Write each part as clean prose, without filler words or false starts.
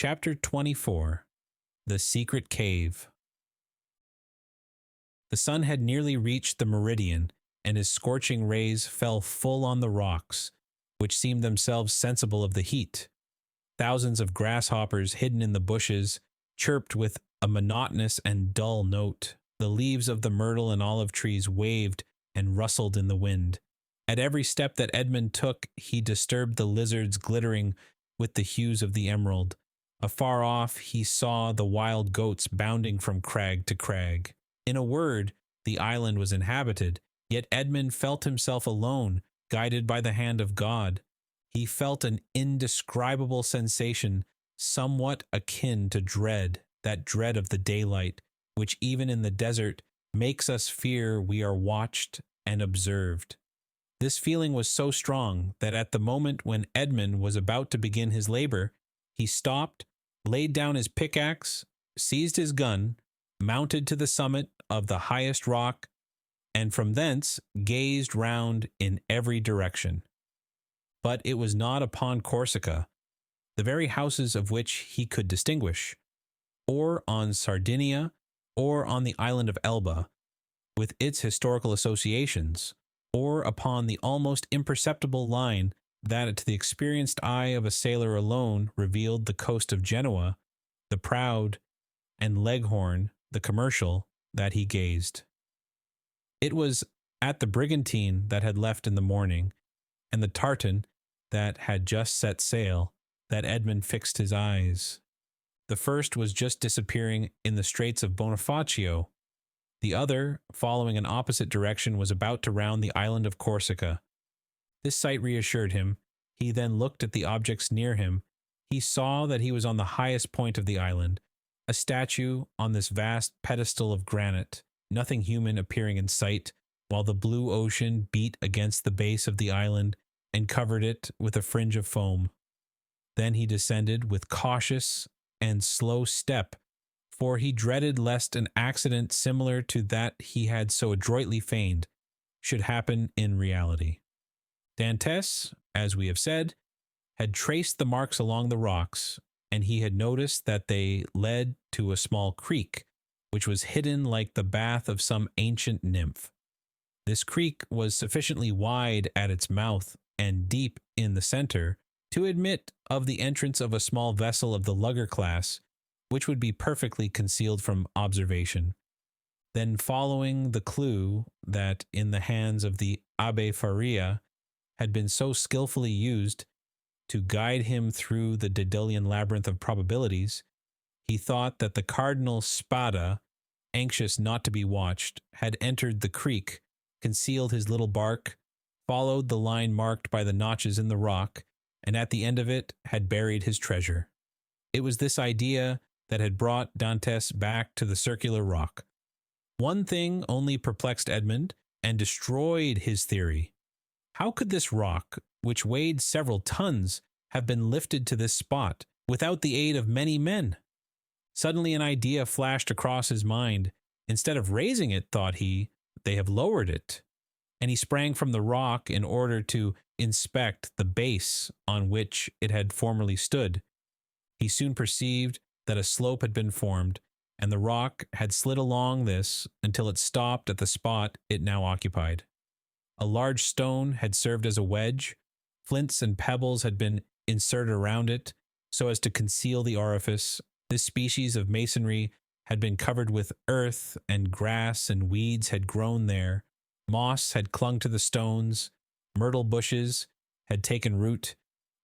Chapter 24. The Secret Cave. The sun had nearly reached the meridian, and his scorching rays fell full on the rocks, which seemed themselves sensible of the heat. Thousands of grasshoppers hidden in the bushes chirped with a monotonous and dull note. The leaves of the myrtle and olive trees waved and rustled in the wind. At every step that Edmund took, he disturbed the lizards glittering with the hues of the emerald. Afar off, he saw the wild goats bounding from crag to crag. In a word, the island was inhabited, yet Edmund felt himself alone, guided by the hand of God. He felt an indescribable sensation, somewhat akin to dread, that dread of the daylight, which even in the desert makes us fear we are watched and observed. This feeling was so strong that at the moment when Edmund was about to begin his labor, he stopped, laid down his pickaxe, seized his gun, mounted to the summit of the highest rock, and from thence gazed round in every direction. But it was not upon Corsica, the very houses of which he could distinguish, or on Sardinia, or on the island of Elba, with its historical associations, or upon the almost imperceptible line that to the experienced eye of a sailor alone revealed the coast of Genoa, the proud, and Leghorn, the commercial, that he gazed. It was at the brigantine that had left in the morning, and the tartan that had just set sail, that Edmund fixed his eyes. The first was just disappearing in the Straits of Bonifacio. The other, following an opposite direction, was about to round the island of Corsica. This sight reassured him. He then looked at the objects near him. He saw that he was on the highest point of the island, a statue on this vast pedestal of granite, nothing human appearing in sight, while the blue ocean beat against the base of the island and covered it with a fringe of foam. Then he descended with cautious and slow step, for he dreaded lest an accident similar to that he had so adroitly feigned should happen in reality. Dantès, as we have said, had traced the marks along the rocks, and he had noticed that they led to a small creek, which was hidden like the bath of some ancient nymph. This creek was sufficiently wide at its mouth and deep in the center to admit of the entrance of a small vessel of the lugger class, which would be perfectly concealed from observation. Then, following the clue that in the hands of the Abbé Faria had been so skillfully used to guide him through the Daedalian labyrinth of probabilities, he thought that the Cardinal Spada, anxious not to be watched, had entered the creek, concealed his little bark, followed the line marked by the notches in the rock, and at the end of it had buried his treasure. It was this idea that had brought Dantès back to the circular rock. One thing only perplexed Edmund and destroyed his theory. How could this rock, which weighed several tons, have been lifted to this spot without the aid of many men? Suddenly an idea flashed across his mind. Instead of raising it, thought he, they have lowered it. And he sprang from the rock in order to inspect the base on which it had formerly stood. He soon perceived that a slope had been formed, and the rock had slid along this until it stopped at the spot it now occupied. A large stone had served as a wedge. Flints and pebbles had been inserted around it so as to conceal the orifice. This species of masonry had been covered with earth, and grass and weeds had grown there. Moss had clung to the stones, myrtle bushes had taken root,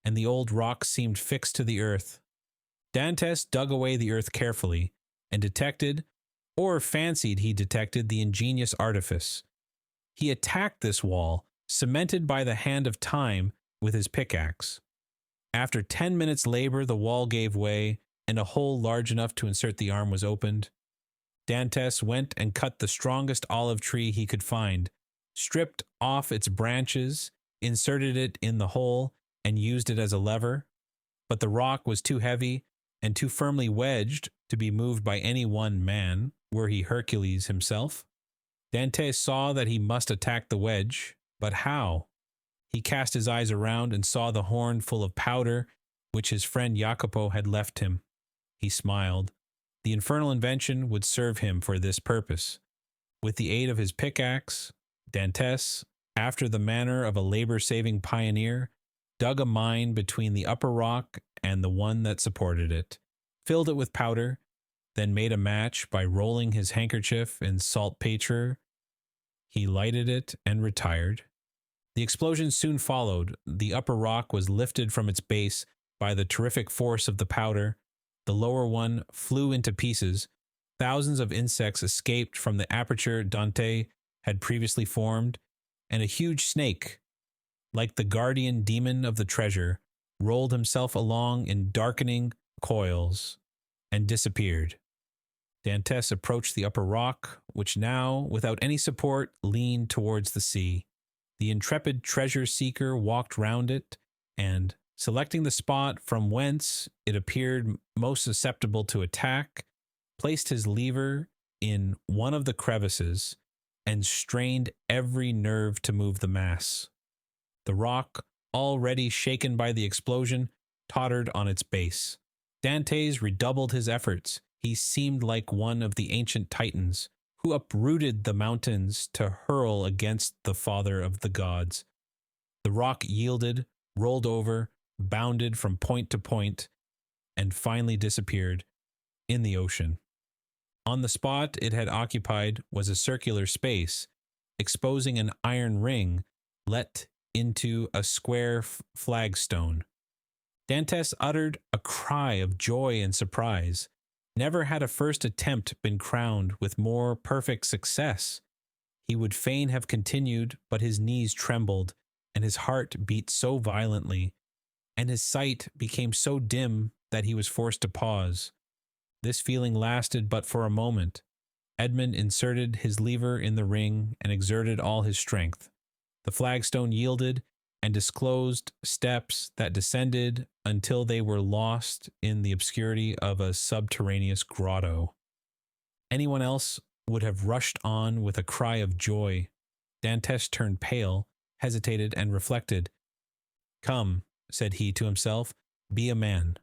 and the old rock seemed fixed to the earth. Dantès dug away the earth carefully, and detected, or fancied he detected, the ingenious artifice. He attacked this wall, cemented by the hand of time, with his pickaxe. After 10 minutes' labor, the wall gave way, and a hole large enough to insert the arm was opened. Dantès went and cut the strongest olive tree he could find, stripped off its branches, inserted it in the hole, and used it as a lever. But the rock was too heavy and too firmly wedged to be moved by any one man, were he Hercules himself. Dantès saw that he must attack the wedge, but how? He cast his eyes around and saw the horn full of powder, which his friend Jacopo had left him. He smiled. The infernal invention would serve him for this purpose. With the aid of his pickaxe, Dantes, after the manner of a labor-saving pioneer, dug a mine between the upper rock and the one that supported it, filled it with powder, then made a match by rolling his handkerchief in saltpetre. He lighted it and retired. The explosion soon followed. The upper rock was lifted from its base by the terrific force of the powder. The lower one flew into pieces. Thousands of insects escaped from the aperture Dante had previously formed, and a huge snake, like the guardian demon of the treasure, rolled himself along in darkening coils and disappeared. Dantes approached the upper rock, which now, without any support, leaned towards the sea. The intrepid treasure-seeker walked round it, and, selecting the spot from whence it appeared most susceptible to attack, placed his lever in one of the crevices and strained every nerve to move the mass. The rock, already shaken by the explosion, tottered on its base. Dantes redoubled his efforts. He seemed like one of the ancient Titans, who uprooted the mountains to hurl against the father of the gods. The rock yielded, rolled over, bounded from point to point, and finally disappeared in the ocean. On the spot it had occupied was a circular space, exposing an iron ring let into a square flagstone. Dantes uttered a cry of joy and surprise. Never had a first attempt been crowned with more perfect success. He would fain have continued, but his knees trembled, and his heart beat so violently, and his sight became so dim that he was forced to pause. This feeling lasted but for a moment. Edmund inserted his lever in the ring and exerted all his strength. The flagstone yielded and disclosed steps that descended until they were lost in the obscurity of a subterraneous grotto. Anyone else would have rushed on with a cry of joy. Dantes turned pale, hesitated, and reflected. "Come," said he to himself, "be a man.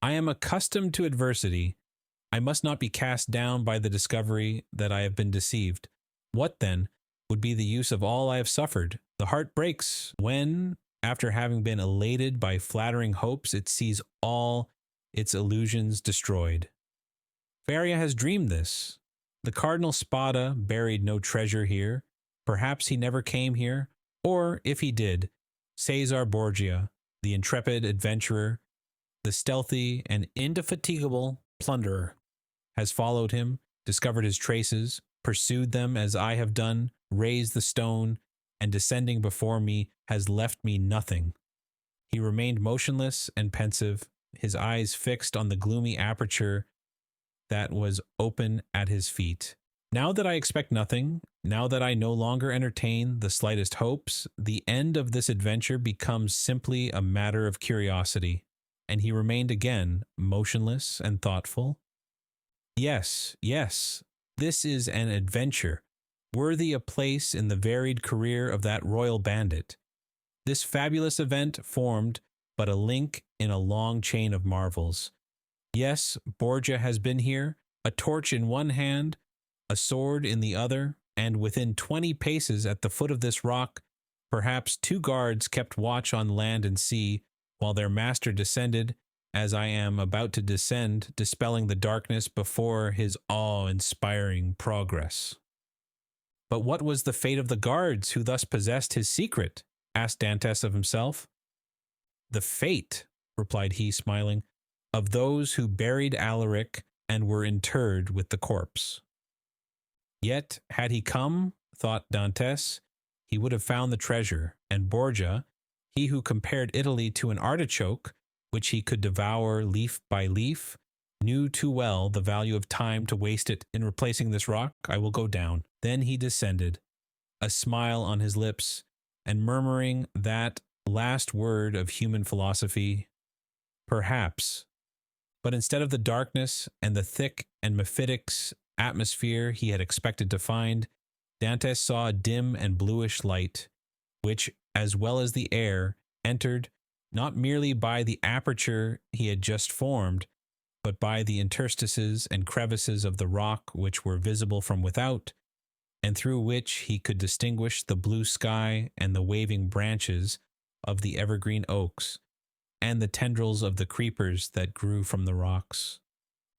I am accustomed to adversity. I must not be cast down by the discovery that I have been deceived. What, then, would be the use of all I have suffered? The heart breaks when, after having been elated by flattering hopes, it sees all its illusions destroyed. Faria has dreamed this. The Cardinal Spada buried no treasure here. Perhaps he never came here, or, if he did, Cesar Borgia, the intrepid adventurer, the stealthy and indefatigable plunderer, has followed him, discovered his traces, pursued them as I have done, raised the stone, and descending before me has left me nothing." He remained motionless and pensive, his eyes fixed on the gloomy aperture that was open at his feet. "Now that I expect nothing, now that I no longer entertain the slightest hopes, the end of this adventure becomes simply a matter of curiosity." And he remained again motionless and thoughtful. Yes, this is an adventure, worthy a place in the varied career of that royal bandit. This fabulous event formed but a link in a long chain of marvels. Yes, Borgia has been here, a torch in one hand, a sword in the other, and within 20 paces at the foot of this rock, perhaps 2 guards kept watch on land and sea, while their master descended, as I am about to descend, dispelling the darkness before his awe-inspiring progress. "But what was the fate of the guards who thus possessed his secret?" asked Dantes of himself. "The fate," replied he, smiling, "of those who buried Alaric and were interred with the corpse." Yet, had he come, thought Dantes, he would have found the treasure, and Borgia, he who compared Italy to an artichoke, which he could devour leaf by leaf, knew too well the value of time to waste it in replacing this rock. "I will go down." Then he descended, a smile on his lips, and murmuring that last word of human philosophy, "Perhaps." But instead of the darkness and the thick and mephitic atmosphere he had expected to find, Dantes saw a dim and bluish light, which, as well as the air, entered not merely by the aperture he had just formed, but by the interstices and crevices of the rock which were visible from without, and through which he could distinguish the blue sky and the waving branches of the evergreen oaks, and the tendrils of the creepers that grew from the rocks.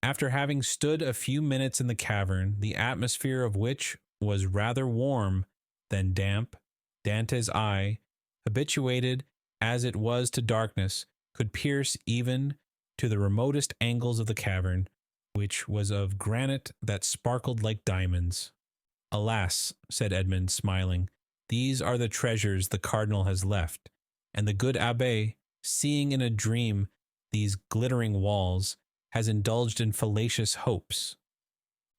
After having stood a few minutes in the cavern, the atmosphere of which was rather warm than damp, Dante's eye, habituated as it was to darkness, could pierce even to the remotest angles of the cavern, which was of granite that sparkled like diamonds. "Alas," said Edmund, smiling, "these are the treasures the cardinal has left," and the good abbé, seeing in a dream these glittering walls, has indulged in fallacious hopes.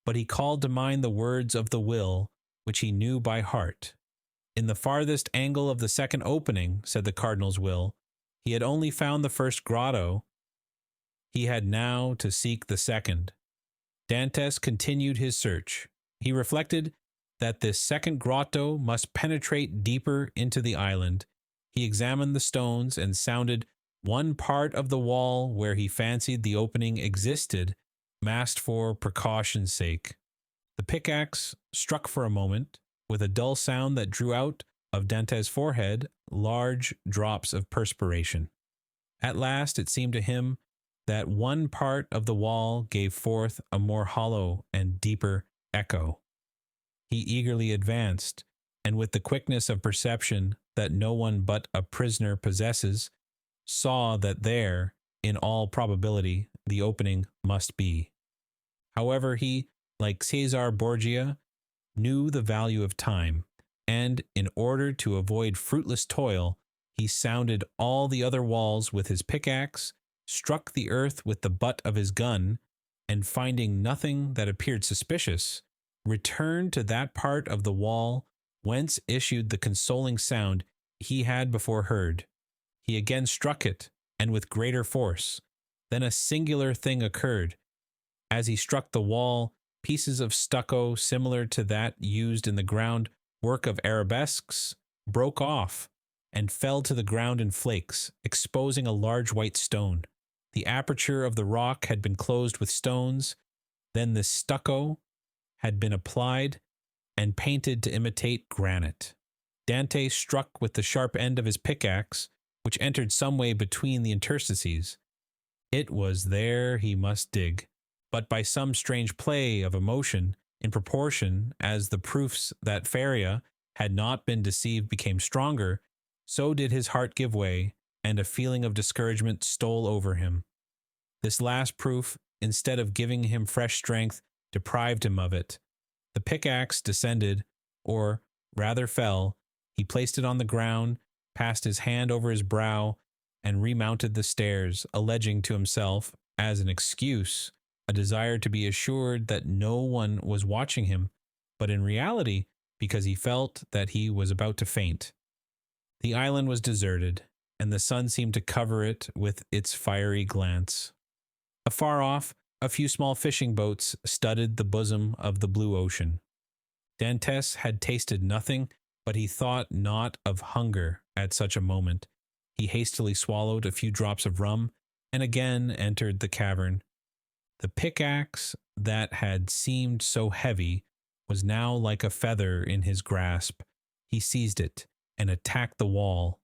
But he called to mind the words of the will, which he knew by heart. In the farthest angle of the second opening, said the cardinal's will, he had only found the first grotto. He had now to seek the second. Dantes continued his search. He reflected that this second grotto must penetrate deeper into the island. He examined the stones and sounded one part of the wall where he fancied the opening existed, masked for precaution's sake. The pickaxe struck for a moment, with a dull sound that drew out of Dante's forehead large drops of perspiration. At last it seemed to him that one part of the wall gave forth a more hollow and deeper echo. He eagerly advanced, and with the quickness of perception that no one but a prisoner possesses, saw that there, in all probability, the opening must be. However, he, like Caesar Borgia, knew the value of time, and in order to avoid fruitless toil, he sounded all the other walls with his pickaxe, struck the earth with the butt of his gun, and finding nothing that appeared suspicious, returned to that part of the wall whence issued the consoling sound he had before heard. He again struck it, and with greater force. Then a singular thing occurred. As he struck the wall, pieces of stucco similar to that used in the ground work of arabesques broke off and fell to the ground in flakes, exposing a large white stone. The aperture of the rock had been closed with stones. Then the stucco had been applied and painted to imitate granite. Dante struck with the sharp end of his pickaxe, which entered some way between the interstices. It was there he must dig, but by some strange play of emotion, in proportion as the proofs that Faria had not been deceived became stronger, so did his heart give way, and a feeling of discouragement stole over him. This last proof, instead of giving him fresh strength, deprived him of it. The pickaxe descended, or rather fell. He placed it on the ground, passed his hand over his brow, and remounted the stairs, alleging to himself, as an excuse, a desire to be assured that no one was watching him, but in reality because he felt that he was about to faint. The island was deserted, and the sun seemed to cover it with its fiery glance. Afar off, a few small fishing boats studded the bosom of the blue ocean. Dantes had tasted nothing, but he thought not of hunger at such a moment. He hastily swallowed a few drops of rum, and again entered the cavern. The pickaxe that had seemed so heavy was now like a feather in his grasp. He seized it and attacked the wall.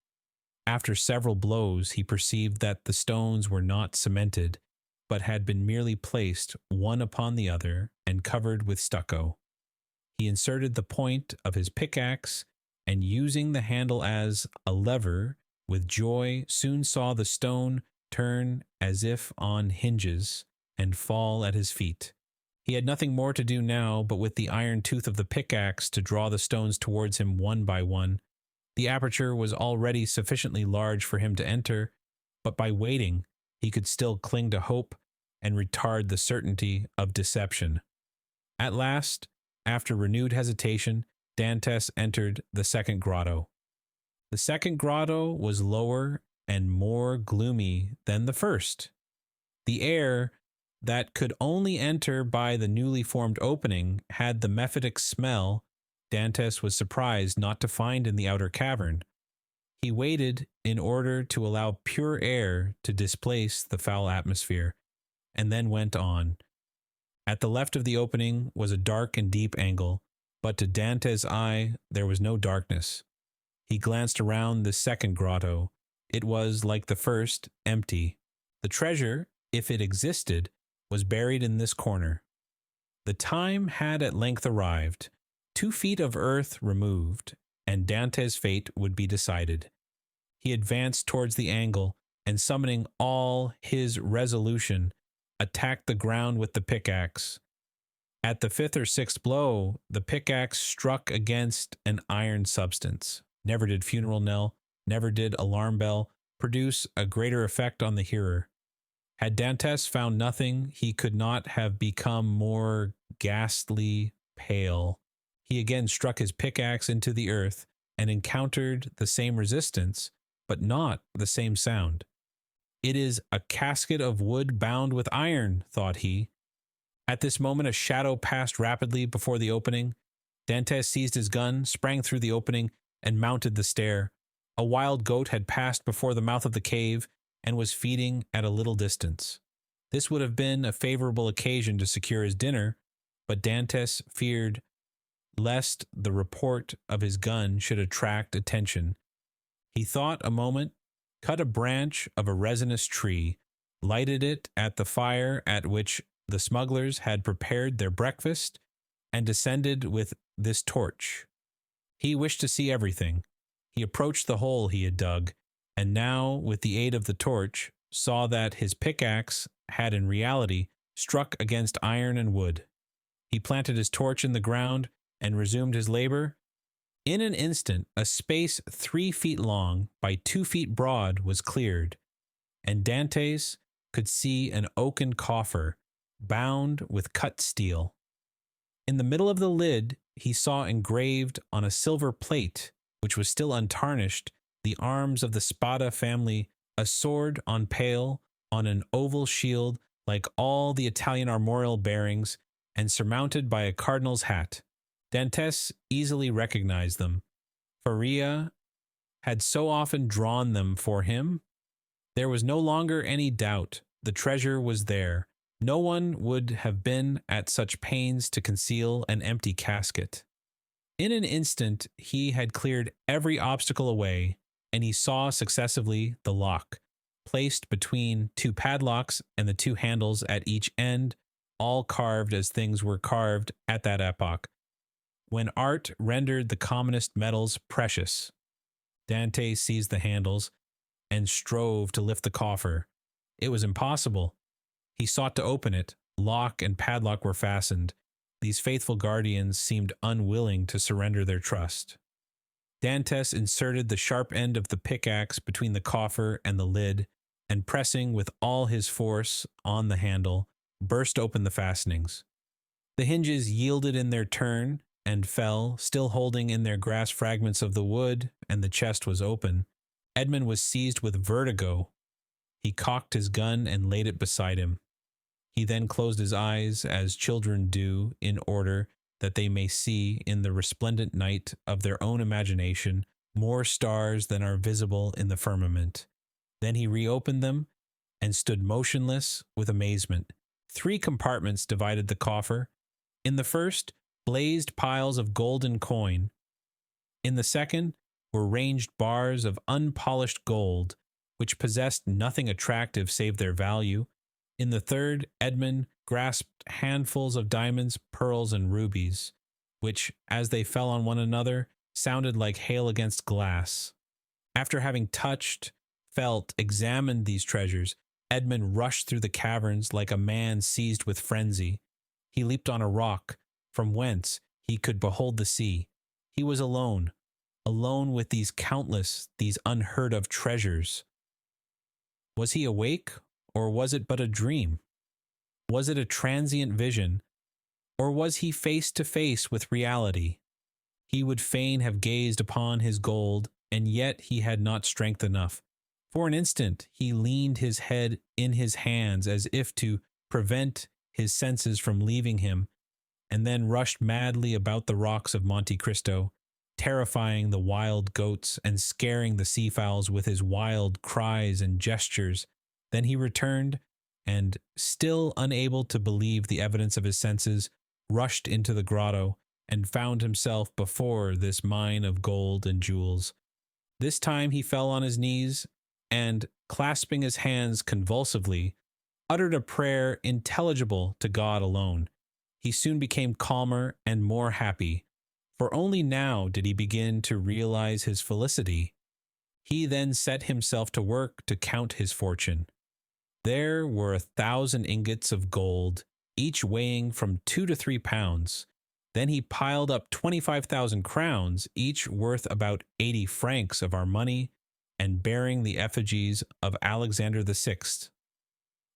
After several blows, he perceived that the stones were not cemented, but had been merely placed one upon the other and covered with stucco. He inserted the point of his pickaxe, and using the handle as a lever, with joy soon saw the stone turn as if on hinges and fall at his feet. He had nothing more to do now but with the iron tooth of the pickaxe to draw the stones towards him one by one. The aperture was already sufficiently large for him to enter, but by waiting he could still cling to hope and retard the certainty of deception. At last, after renewed hesitation, Dantes entered the second grotto. The second grotto was lower and more gloomy than the first. The air that could only enter by the newly formed opening had the mephitic smell Dantes was surprised not to find in the outer cavern. He waited in order to allow pure air to displace the foul atmosphere, and then went on. At the left of the opening was a dark and deep angle, but to Dante's eye there was no darkness. He glanced around the second grotto. It was, like the first, empty. The treasure, if it existed, was buried in this corner. The time had at length arrived, 2 feet of earth removed, and Dante's fate would be decided. He advanced towards the angle, and summoning all his resolution, attacked the ground with the pickaxe. At the 5th or 6th blow, the pickaxe struck against an iron substance. Never did funeral knell, never did alarm bell produce a greater effect on the hearer. Had Dantes found nothing, he could not have become more ghastly pale. He again struck his pickaxe into the earth and encountered the same resistance, but not the same sound. It is a casket of wood bound with iron, thought he. At this moment a shadow passed rapidly before the opening. Dantes seized his gun, sprang through the opening, and mounted the stair. A wild goat had passed before the mouth of the cave and was feeding at a little distance. This would have been a favorable occasion to secure his dinner, but Dantes feared lest the report of his gun should attract attention. He thought a moment, cut a branch of a resinous tree, lighted it at the fire at which the smugglers had prepared their breakfast, and descended with this torch. He wished to see everything. He approached the hole he had dug, and now, with the aid of the torch, saw that his pickaxe had in reality struck against iron and wood. He planted his torch in the ground and resumed his labor. In an instant, a space 3 feet long by 2 feet broad was cleared, and Dantes could see an oaken coffer bound with cut steel. In the middle of the lid, he saw engraved on a silver plate, which was still untarnished, the arms of the Spada family, a sword on pale, on an oval shield like all the Italian armorial bearings, and surmounted by a cardinal's hat. Dantes easily recognized them. Faria had so often drawn them for him. There was no longer any doubt. The treasure was there. No one would have been at such pains to conceal an empty casket. In an instant he had cleared every obstacle away, and he saw successively the lock, placed between 2 padlocks and the 2 handles at each end, all carved as things were carved at that epoch, when art rendered the commonest metals precious. Dante seized the handles and strove to lift the coffer. It was impossible. He sought to open it. Lock and padlock were fastened. These faithful guardians seemed unwilling to surrender their trust. Dantes inserted the sharp end of the pickaxe between the coffer and the lid, and pressing with all his force on the handle, burst open the fastenings. The hinges yielded in their turn and fell, still holding in their grasp fragments of the wood, and the chest was open. Edmund was seized with vertigo. He cocked his gun and laid it beside him. He then closed his eyes as children do, in order that they may see in the resplendent night of their own imagination more stars than are visible in the firmament. Then he reopened them and stood motionless with amazement. 3 compartments divided the coffer. In the first blazed piles of golden coin. In the second were ranged bars of unpolished gold, which possessed nothing attractive save their value. In the third, Edmund grasped handfuls of diamonds, pearls, and rubies, which, as they fell on one another, sounded like hail against glass. After having touched, felt, examined these treasures, Edmund rushed through the caverns like a man seized with frenzy. He leaped on a rock, from whence he could behold the sea. He was alone, alone with these countless, these unheard-of treasures. Was he awake, or was it but a dream? Was it a transient vision, or was he face to face with reality? He would fain have gazed upon his gold, and yet he had not strength enough. For an instant he leaned his head in his hands as if to prevent his senses from leaving him, and then rushed madly about the rocks of Monte Cristo. terrifying the wild goats and scaring the seafowls with his wild cries and gestures. Then he returned, and, still unable to believe the evidence of his senses, rushed into the grotto and found himself before this mine of gold and jewels. This time he fell on his knees and, clasping his hands convulsively, uttered a prayer intelligible to God alone. He soon became calmer and more happy, for only now did he begin to realize his felicity. He then set himself to work to count his fortune. There were 1,000 ingots of gold, each weighing from 2 to 3 pounds. Then he piled up 25,000 crowns, each worth about 80 francs of our money, and bearing the effigies of Alexander VI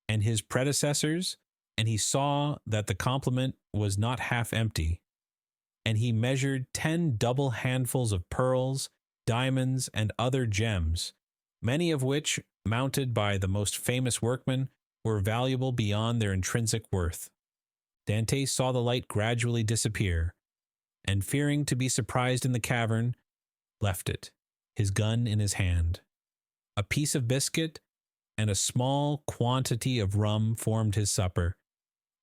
and his predecessors, and he saw that the complement was not half empty. And he measured 10 double handfuls of pearls, diamonds, and other gems, many of which, mounted by the most famous workmen, were valuable beyond their intrinsic worth. Dante saw the light gradually disappear, and fearing to be surprised in the cavern, left it, his gun in his hand. A piece of biscuit and a small quantity of rum formed his supper,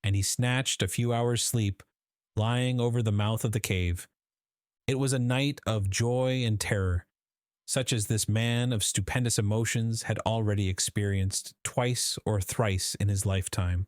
and he snatched a few hours' sleep, lying over the mouth of the cave. It was a night of joy and terror, such as this man of stupendous emotions had already experienced twice or thrice in his lifetime.